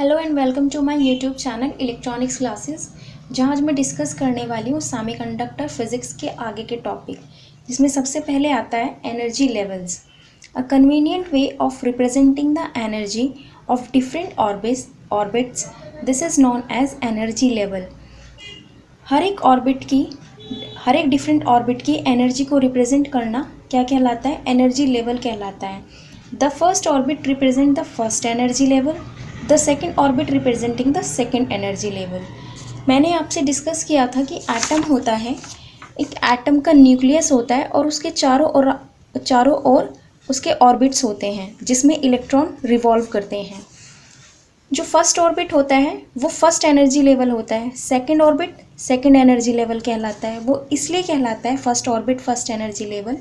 Hello and welcome to my YouTube channel electronics classes, जहां आज मैं डिस्कस करने वाली हूं सेमीकंडक्टर फिजिक्स के आगे के टॉपिक, जिसमें सबसे पहले आता है energy levels. A convenient way of representing the energy of different orbits, this is known as energy level. हर एक डिफरेंट ऑर्बिट की एनर्जी को रिप्रेजेंट करना क्या कहलाता है? एनर्जी लेवल कहलाता है। The first orbit represent the first energy level, the second orbit representing the second energy level. मैंने आपसे डिस्कस किया था कि एटम होता है, एक एटम का न्यूक्लियस होता है और उसके चारों ओर उसके ऑर्बिट्स होते हैं जिसमें इलेक्ट्रॉन रिवॉल्व करते हैं। जो फर्स्ट ऑर्बिट होता है वो फर्स्ट एनर्जी लेवल होता है, second orbit second energy level कहलाता है। वो इसलिए कहलाता है first orbit first energy level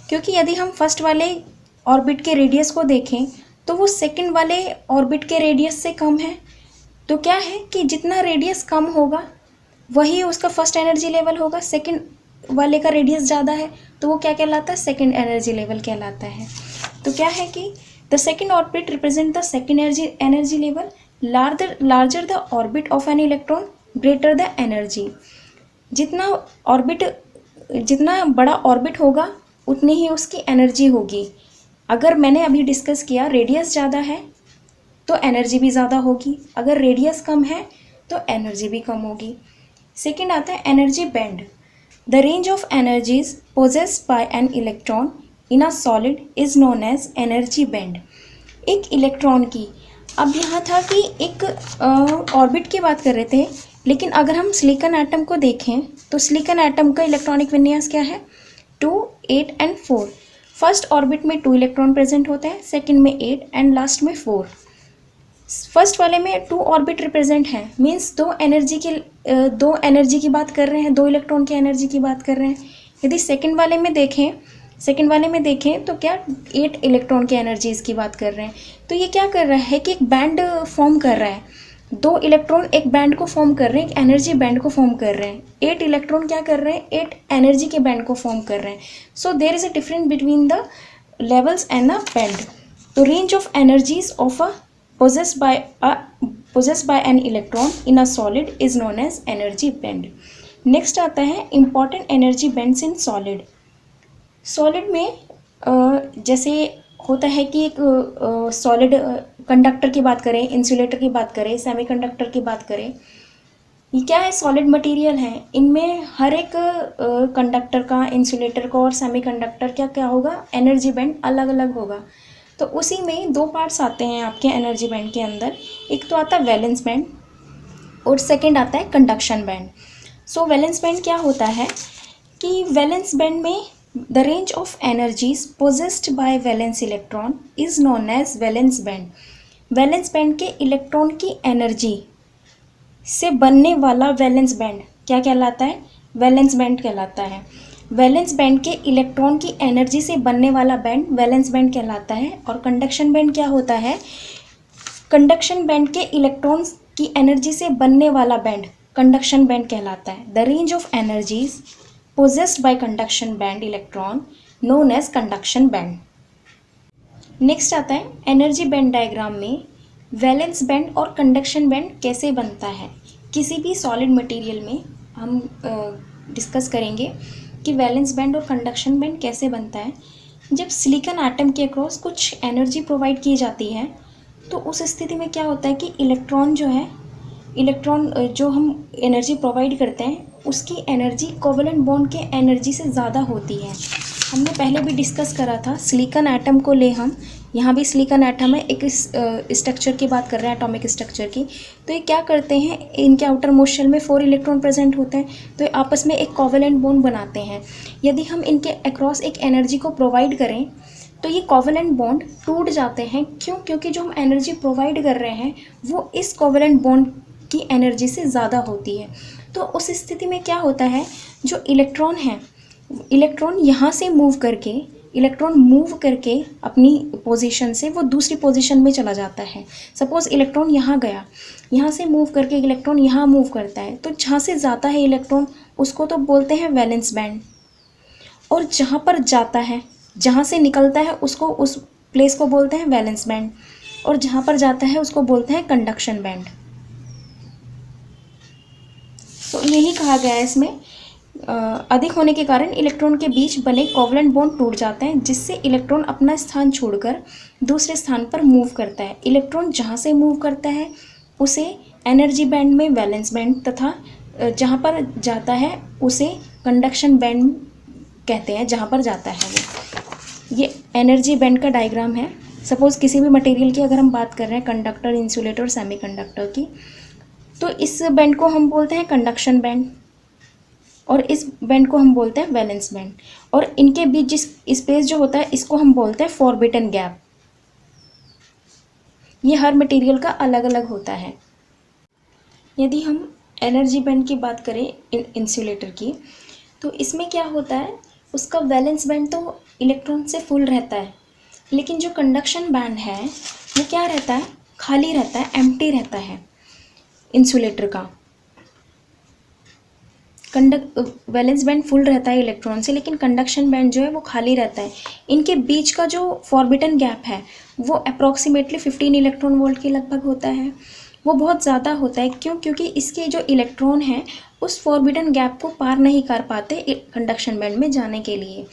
क्योंकि यदि हम फर्स्ट वाले ऑर्बिट के रेडियस को देखें तो वो सेकंड वाले ऑर्बिट के रेडियस से कम है। तो क्या है कि जितना रेडियस कम होगा वही उसका फर्स्ट एनर्जी लेवल होगा। सेकंड वाले का रेडियस ज़्यादा है तो वो क्या कहलाता है? सेकंड एनर्जी लेवल कहलाता है। तो क्या है कि the second orbit represent the second energy level, larger the orbit of an electron greater the energy. जितना बड़ा ऑर्बिट होगा उतनी ही उसकी एनर्जी होगी। अगर मैंने अभी डिस्कस किया रेडियस ज़्यादा है तो एनर्जी भी ज़्यादा होगी, अगर रेडियस कम है तो एनर्जी भी कम होगी। सेकंड आता है energy band. The range of energies possessed by an electron in a solid is known as energy band. एक इलेक्ट्रॉन की, अब यहाँ था कि एक ऑर्बिट की बात कर रहे थे, लेकिन अगर हम सिलिकॉन एटम को देखें तो सिलिकॉन एटम का इलेक्ट्रॉनिक विन्यास क्या है? 2, 8 एंड 4। फर्स्ट ऑर्बिट में 2 इलेक्ट्रॉन प्रेजेंट होते हैं, सेकंड में 8 एंड लास्ट में 4। फर्स्ट वाले में 2 ऑर्बिट रिप्रेजेंट हैं, मीन्स दो एनर्जी की बात कर रहे हैं, 2 इलेक्ट्रॉन की एनर्जी की बात कर रहे हैं। यदि सेकंड वाले में देखें तो क्या 8 इलेक्ट्रॉन की एनर्जीज की बात कर रहे हैं। तो ये क्या कर रहा है कि एक बैंड फॉर्म कर रहा है, 2 इलेक्ट्रॉन एक बैंड को फॉर्म कर रहे हैं, एक एनर्जी बैंड को फॉर्म कर रहे हैं। 8 इलेक्ट्रॉन क्या कर रहे हैं? 8 एनर्जी के बैंड को फॉर्म कर रहे हैं। So there is a difference between the levels and a band. तो range of energies of a possessed by an electron in a solid is known as energy band. Next आता है important energy bands in solid. Solid में जैसे होता है कि एक solid conductor की बात करें, इंसुलेटर की बात करें, सेमीकंडक्टर की बात करें, ये क्या है? सॉलिड मटेरियल है। इनमें हर एक कंडक्टर का, इंसुलेटर का और सेमीकंडक्टर क्या क्या होगा? एनर्जी बैंड अलग अलग होगा। तो उसी में 2 पार्ट्स आते हैं आपके एनर्जी बैंड के अंदर। एक तो आता है वैलेंस बैंड और सेकंड आता है conduction band. So valence band क्या होता है कि वैलेंस बैंड में the range of energies possessed by valence electron is known as valence band. Valence band के इलेक्ट्रॉन की एनर्जी से बनने वाला वैलेंस बैंड क्या कहलाता है? वैलेंस बैंड कहलाता है। वैलेंस बैंड के इलेक्ट्रॉन की एनर्जी से बनने वाला बैंड वैलेंस बैंड कहलाता है। और कंडक्शन बैंड क्या होता है? कंडक्शन बैंड के इलेक्ट्रॉन्स की एनर्जी से बनने वाला बैंड कंडक्शन बैंड कहलाता है। The range of energies possessed by conduction band electron known as conduction band. Next आता है एनर्जी बैंड डायग्राम में वैलेंस बैंड और कंडक्शन बैंड कैसे बनता है। किसी भी सॉलिड मटेरियल में हम डिस्कस करेंगे कि वैलेंस बैंड और कंडक्शन बैंड कैसे बनता है। जब सिलिकॉन एटम के अक्रॉस कुछ एनर्जी प्रोवाइड की जाती है तो उस स्थिति में क्या होता है कि इलेक्ट्रॉन जो हम एनर्जी प्रोवाइड करते हैं उसकी एनर्जी कोवेलेंट बॉन्ड के एनर्जी से ज़्यादा होती है। हमने पहले भी डिस्कस करा था, सिलिकॉन एटम को ले हम, यहाँ भी सिलिकॉन एटम है, एक स्ट्रक्चर की बात कर रहे हैं, एटॉमिक स्ट्रक्चर की। तो ये क्या करते हैं, इनके आउटर मोस्ट शेल में 4 इलेक्ट्रॉन प्रेजेंट होते हैं, तो ये आपस में एक कोवेलेंट बॉन्ड बनाते हैं। यदि हम इनके अक्रॉस एक एनर्जी को प्रोवाइड करें तो ये कोवेलेंट बॉन्ड टूट जाते हैं। क्यों? क्योंकि जो हम एनर्जी प्रोवाइड कर रहे हैं वो इस कोवेलेंट बॉन्ड की एनर्जी से ज़्यादा होती है। तो उस स्थिति में क्या होता है, जो इलेक्ट्रॉन है, इलेक्ट्रॉन मूव करके अपनी पोजीशन से वो दूसरी पोजीशन में चला जाता है। सपोज़ इलेक्ट्रॉन यहाँ गया, यहाँ से मूव करके इलेक्ट्रॉन यहाँ मूव करता है, तो जहाँ से जाता है इलेक्ट्रॉन उसको तो बोलते हैं वैलेंस बैंड, और जहाँ पर जाता है, जहाँ से निकलता है उसको, उस प्लेस को बोलते हैं वैलेंस बैंड। और जहाँ पर जाता है उसको बोलते हैं कंडक्शन बैंड। तो यही कहा गया है इसमें, अधिक होने के कारण इलेक्ट्रॉन के बीच बने कोवलेंट बॉन्ड टूट जाते हैं, जिससे इलेक्ट्रॉन अपना स्थान छोड़कर दूसरे स्थान पर मूव करता है। इलेक्ट्रॉन जहाँ से मूव करता है उसे एनर्जी बैंड में वैलेंस बैंड, तथा जहाँ पर जाता है उसे कंडक्शन बैंड कहते हैं, जहाँ पर जाता है वो। ये एनर्जी बैंड का डायग्राम है। सपोज़ किसी भी मटेरियल की अगर हम बात कर रहे हैं, कंडक्टर, इंसुलेटर और सेमीकंडक्टर की, तो इस बैंड को हम बोलते हैं कंडक्शन बैंड और इस बैंड को हम बोलते हैं वैलेंस बैंड। और इनके बीच जिस स्पेस जो होता है इसको हम बोलते हैं फॉरबिडन गैप। ये हर मटेरियल का अलग अलग होता है। यदि हम एनर्जी बैंड की बात करें इंसुलेटर की, तो इसमें क्या होता है, उसका वैलेंस बैंड तो इलेक्ट्रॉन से फुल रहता है, लेकिन जो कंडक्शन बैंड है वो क्या रहता है, खाली रहता है, एम्प्टी रहता है इंसुलेटर का। वैलेंस बैंड फुल रहता है इलेक्ट्रॉन से, लेकिन कंडक्शन बैंड जो है वो खाली रहता है। इनके बीच का जो फॉरबिडन गैप है वो अप्रॉक्सीमेटली 15 इलेक्ट्रॉन वोल्ट के लगभग होता है। वो बहुत ज़्यादा होता है, क्यों? क्योंकि इसके जो इलेक्ट्रॉन हैं उस फॉरबिडन गैप को पार नहीं कर पाते कंडक्शन बैंड में जाने के लिए।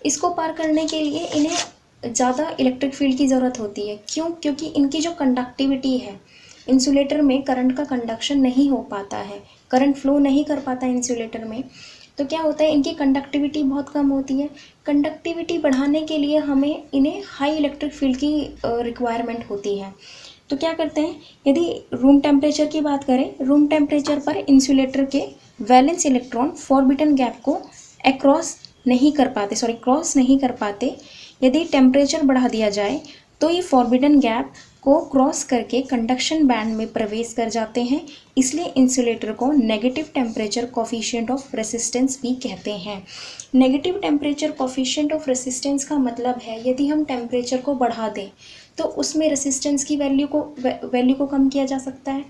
इसको पार करने के लिए इन्हें ज़्यादा इलेक्ट्रिक फील्ड की ज़रूरत होती है। क्यों? क्योंकि इनकी जो कंडक्टिविटी है, इंसुलेटर में करंट का कंडक्शन नहीं हो पाता है, करंट फ्लो नहीं कर पाता इंसुलेटर में। तो क्या होता है, इनकी कंडक्टिविटी बहुत कम होती है। कंडक्टिविटी बढ़ाने के लिए हमें इन्हें हाई इलेक्ट्रिक फील्ड की रिक्वायरमेंट होती है। तो क्या करते हैं, यदि रूम टेम्परेचर की बात करें, रूम टेम्परेचर पर इंसुलेटर के वैलेंस इलेक्ट्रॉन फॉरबिडन गैप को क्रॉस नहीं कर पाते। यदि टेम्परेचर बढ़ा दिया जाए तो ये फॉरबिडन गैप को क्रॉस करके कंडक्शन बैंड में प्रवेश कर जाते हैं। इसलिए इंसुलेटर को negative temperature coefficient of resistance भी कहते हैं। Negative temperature coefficient of resistance का मतलब है, यदि हम टेम्परेचर को बढ़ा दें तो उसमें रेसिस्टेंस की वैल्यू को कम किया जा सकता है,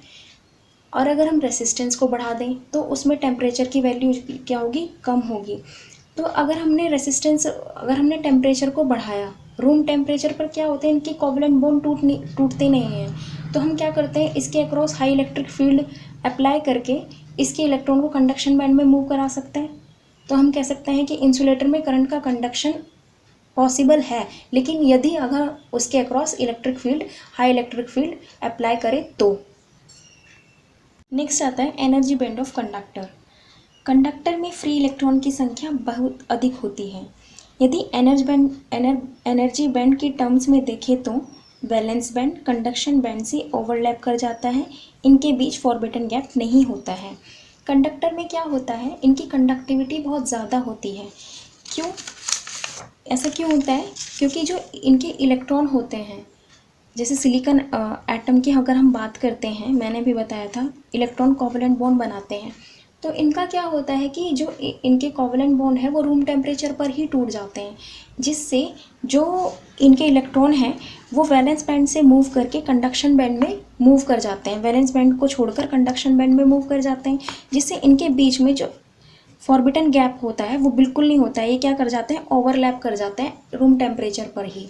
और अगर हम रेसिस्टेंस को बढ़ा दें तो उसमें टेम्परेचर की वैल्यू क्या होगी, कम होगी। तो अगर हमने टेम्परेचर को बढ़ाया, रूम टेम्परेचर पर क्या होते हैं, इनके कोवलेंट बॉन्ड टूटते नहीं हैं। तो हम क्या करते हैं, इसके across high electric field apply करके इसके इलेक्ट्रॉन को कंडक्शन बैंड में मूव करा सकते हैं। तो हम कह सकते हैं कि इंसुलेटर में करंट का कंडक्शन पॉसिबल है, लेकिन यदि अगर उसके across high electric field apply करे तो। नेक्स्ट आता है energy band of conductor. Conductor में फ्री इलेक्ट्रॉन की संख्या बहुत अधिक होती है। यदि एनर्जी बैंड की टर्म्स में देखें तो वैलेंस बैंड कंडक्शन बैंड से ओवरलैप कर जाता है, इनके बीच फॉरबिडन गैप नहीं होता है। कंडक्टर में क्या होता है, इनकी कंडक्टिविटी बहुत ज़्यादा होती है। क्यों? ऐसा क्यों होता है? क्योंकि जो इनके इलेक्ट्रॉन होते हैं, जैसे सिलिकॉन एटम की अगर हम बात करते हैं, मैंने भी बताया था इलेक्ट्रॉन कोवलेंट बॉन्ड बनाते हैं। तो इनका क्या होता है कि जो इनके कोवलेंट बॉन्ड है वो रूम टेम्परेचर पर ही टूट जाते हैं, जिससे जो इनके इलेक्ट्रॉन हैं वो वैलेंस बैंड से मूव करके कंडक्शन बैंड में मूव कर जाते हैं, वैलेंस बैंड को छोड़कर कंडक्शन बैंड में मूव कर जाते हैं, जिससे इनके बीच में जो फॉरबिडन गैप होता है वो बिल्कुल नहीं होता है। ये क्या कर जाते हैं, ओवरलैप कर जाते हैं रूम टेम्परेचर पर ही।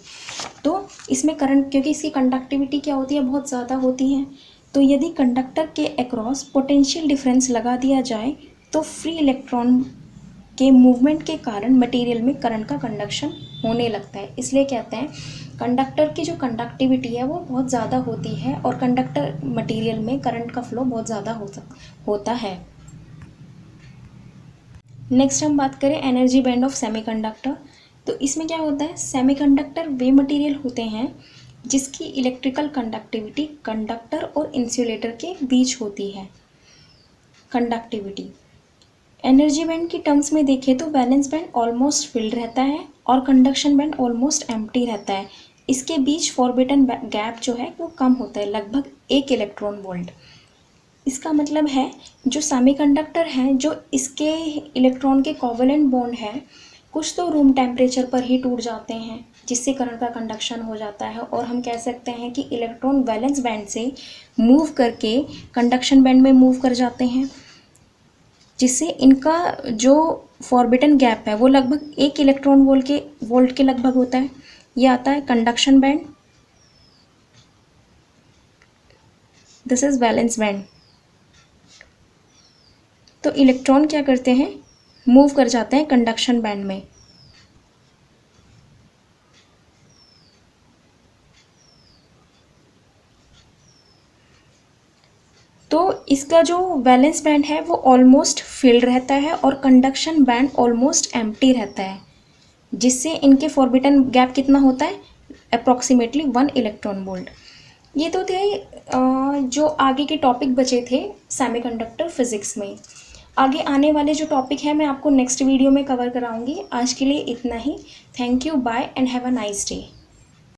तो इसमें करंट, क्योंकि इसकी कंडक्टिविटी क्या होती है, बहुत ज़्यादा होती है, तो यदि कंडक्टर के अक्रॉस पोटेंशियल डिफरेंस लगा दिया जाए तो फ्री इलेक्ट्रॉन के मूवमेंट के कारण मटेरियल में करंट का कंडक्शन होने लगता है। इसलिए कहते हैं कंडक्टर की जो कंडक्टिविटी है वो बहुत ज़्यादा होती है और कंडक्टर मटेरियल में करंट का फ्लो बहुत ज़्यादा होता है। नेक्स्ट हम बात करें एनर्जी बैंड ऑफ सेमीकंडक्टर। तो इसमें क्या होता है, सेमीकंडक्टर वे मटेरियल होते हैं जिसकी इलेक्ट्रिकल कंडक्टिविटी कंडक्टर और इंसुलेटर के बीच होती है। कंडक्टिविटी एनर्जी बैंड की टर्म्स में देखें तो वैलेंस बैंड ऑलमोस्ट फिल्ड रहता है और कंडक्शन बैंड ऑलमोस्ट एम्प्टी रहता है। इसके बीच फॉरबिडन गैप जो है वो कम होता है, लगभग 1 इलेक्ट्रॉन वोल्ट। इसका मतलब है जो सेमीकंडक्टर हैं, जो इसके इलेक्ट्रॉन के कोवलेंट बॉन्ड हैं, कुछ तो रूम टेम्परेचर पर ही टूट जाते हैं, जिससे करंट का कंडक्शन हो जाता है, और हम कह सकते हैं कि इलेक्ट्रॉन वैलेंस बैंड से मूव करके कंडक्शन बैंड में मूव कर जाते हैं, जिससे इनका जो फॉरबिडन गैप है वो लगभग 1 इलेक्ट्रॉन वोल्ट के लगभग होता है। ये आता है conduction band. This is valence band. तो इलेक्ट्रॉन क्या करते हैं, मूव कर जाते हैं कंडक्शन बैंड में। तो इसका जो वैलेंस बैंड है वो ऑलमोस्ट फिल्ड रहता है और कंडक्शन बैंड ऑलमोस्ट एम्प्टी रहता है, जिससे इनके फॉरबिडन गैप कितना होता है, अप्रॉक्सीमेटली 1 इलेक्ट्रॉन वोल्ट। ये तो थे जो आगे के टॉपिक बचे थे सेमीकंडक्टर फिजिक्स में। आगे आने वाले जो टॉपिक है मैं आपको नेक्स्ट वीडियो में कवर कराऊंगी। आज के लिए इतना ही। Thank you, bye and have a nice day.